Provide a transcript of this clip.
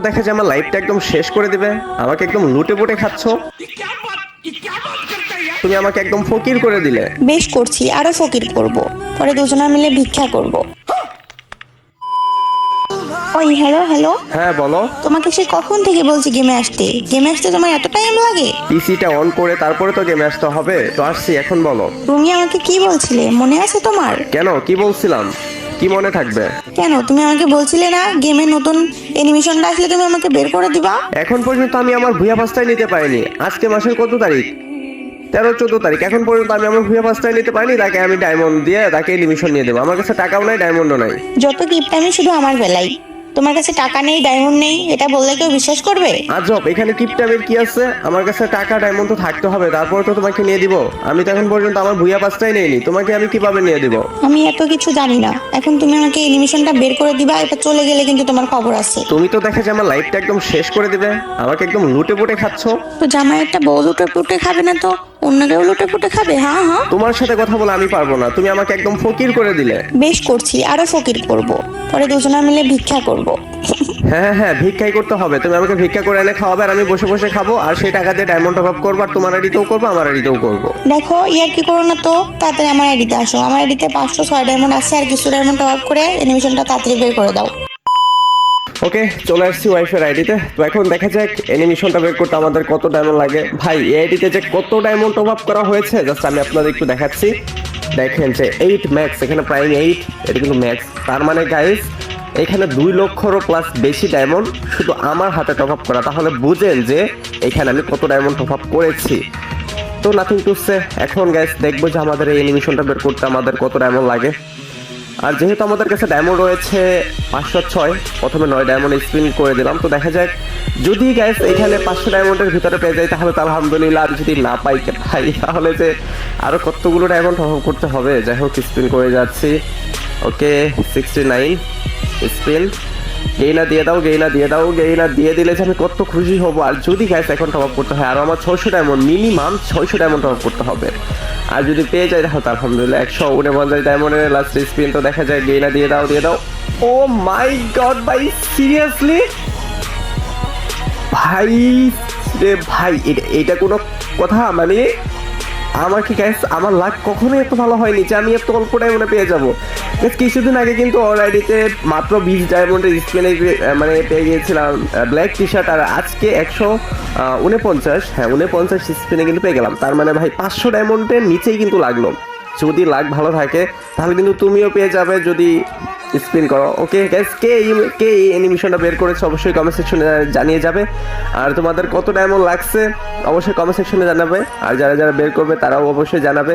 দেখা যায় আমার লাইফটা একদম শেষ করে দিবে, আমাকে একদম লুটে পুটে খাচ্ছ, তুমি আমাকে একদম ফকির করে দিলে। বেশ করছি, আরো ফকির করব, পরে দুজনা মিলে ভিক্ষা করব। ওই হ্যালো হ্যালো, হ্যাঁ বলো। তোমাকে সে কখন থেকে বলছি গেমে আসতে তোমার এত টাইম লাগে? পিসিটা অন করে তারপরে তো গেমে আসতে হবে, তো আসছি, এখন বলো। তুমি আমাকে কি বলছিলে মনে আছে তোমার? কেন, কি বলছিলাম, কি মনে থাকবে? কেন তুমি আমাকে বলছিলে না গেমে নতুন অ্যানিমেশনটা আসলে তুমি আমাকে বের করে দিবা? এখন পর্যন্ত আমি আমার ভুয়া পাসটাই নিতে পারিনি। আজকে মাসের কত তারিখ? 13-14 তারিখ। এখন পর্যন্ত আমি আমার ভুয়া পাসটাই নিতে পারিনি। তাকে আমি ডায়মন্ড দিয়ে তাকে এলিমিশন নিয়ে দেবো। আমার কাছে টাকাও নাই, ডায়মন্ডও নাই। যত কিপটামি শুধু আমার বেলাই। তোমার কাছে টাকা নেই, ডায়মন্ড নেই, এটা বললে কেউ বিশ্বাস করবে? আজব, এখানে কিপটামের কি আছে? আমার কাছে টাকা ডায়মন্ড তো থাকতে হবে, তারপরে তো তোমাকে নিয়ে দিব। আমি তো এখন পর্যন্ত আমার ভুয়া পাসটাই নেইনি, তোমাকে আমি কিভাবে নিয়ে দিব? আমি এত কিছু জানি না, এখন তুমি আমাকে অ্যানিমেশনটা বের করে দিবা, এটা চলে গেলে কিন্তু তোমার খবর আছে। তুমি তো দেখা যায় আমার লাইফটা একদম শেষ করে দিবে, আমাকে একদম লুটে পুটে খাচ্ছ। তো জামাই একটা বউ লুটে পুটে খাবে না তো অন্য কেউ লুটে পুটে খাবে? হ্যাঁ হ্যাঁ। তোমার সাথে কথা বলে আমি পারবো না, তুমি আমাকে একদম ফকির করে দিলে। বেশ করছি, আরো ফকির করব, পরে দুজনা মিলে ভিক্ষা করব। হ্যাঁ হ্যাঁ হ্যাঁ, ভিক্ষাই করতে হবে। তুমি আমাকে ভিক্ষা করে এনে খাওয়াবে, আর আমি বসে বসে খাবো, আর সেই টাকা দিয়ে ডায়মন্ড টপ আপ করবো, আর তোমার আইডিতেও করবো, আমার আইডিতেও করবো। দেখো ইয়ার কি করো না তো, তাড়াতাড়ি আমার আইডিতে আসো, আমার আইডিতে 506 ডায়মন্ড আছে, আর কিছু ডায়মন্ড টপ আপ করে অ্যানিমেশনটা তাড়াতাড়ি বের করে দাও। ওকে, চলে আসছি ওয়াইফের আইডিতে। তো এখন দেখা যাক অ্যানিমেশনটা বের করতে আমাদের কত ডায়মন্ড লাগে। ভাই, এই আইডিতে যে কত ডায়মন্ড টপ আপ করা হয়েছে জাস্ট আমি আপনাদের একটু দেখাচ্ছি। দেখেন যে 8 ম্যাক্স, এখানে প্রাইম 8, এটা কিন্তু ম্যাক্স। তার মানে গাইস, এখানে 2 লক্ষরও প্লাস বেশি ডায়মন্ড শুধু আমার হাতে টপ আপ করা। তাহলে বুঝেন যে এখানে আমি কত ডায়মন্ড টপ আপ করেছি। তো নাথিং টু সে, এখন গাইস দেখবো যে আমাদের এই অ্যানিমেশনটা বের করতে আমাদের কত ডায়মন্ড লাগে। আর যেহেতু আমাদের কাছে ডায়মন্ড রয়েছে 506, প্রথমে 9 ডায়মন্ড স্পিন করে দিলাম। তো দেখা যাক, যদি গাইস এখানে 500 ডায়মন্ডের ভিতরে পেয়ে যাই তাহলে তো আলহামদুলিল্লাহ, আর যদি না পাই ভাই তাহলে যে আরো কতগুলো ডায়মন্ড টপ করতে হবে। যাই হোক, স্পিন করে যাচ্ছি। ওকে, 69 স্পিন। গেইনা দিয়ে দাও, গেইনা দিয়ে দাও, গেইনা দিয়ে দিলে যে আমি কত খুশি হব। আর যদি গাইস এখন টপ আপ করতে হয় আরো আমার 600 diamond, minimum 600 diamond top up করতে হবে। আর যদি পেয়ে যায় তাহলে আলহামদুলিল্লাহ। 149 ডায়মন্ডের লাস্ট স্পিন। তো দেখা যায় গেইনা দিয়ে দাও, দিয়ে দাও। ও মাই গড ভাই, সিরিয়াসলি ভাই রে ভাই, এটা কোনো কথা? মানে আমার কি গাইস, আমার লাক কখনোই এত ভালো হয়নি যে আমি এত অল্প ডায়মন্ডে পেয়ে যাবো। কিছুদিন আগে কিন্তু অলরেডিতে মাত্র 20 ডায়মন্ডের স্পিনে মানে পেয়ে গিয়েছিলাম ব্ল্যাক টি শার্ট, আর আজকে 149, হ্যাঁ 49 স্পিনে কিন্তু পেয়ে গেলাম। তার মানে ভাই 500 ডায়মন্ডের নিচেই কিন্তু লাগলো। যদি লাক ভালো থাকে তাহলে কিন্তু তুমিও পেয়ে যাবে যদি স্পিন করো। ওকে গাইস, কে এই অ্যানিমেশনটা বের করেছে অবশ্যই কমেন্ট সেকশনে জানিয়ে যাবে। আর তোমাদের কত ডায়মন্ড লাগছে অবশ্যই কমেন্ট সেকশনে জানাবে। আর যারা যারা বের করবে তারাও অবশ্যই জানাবে।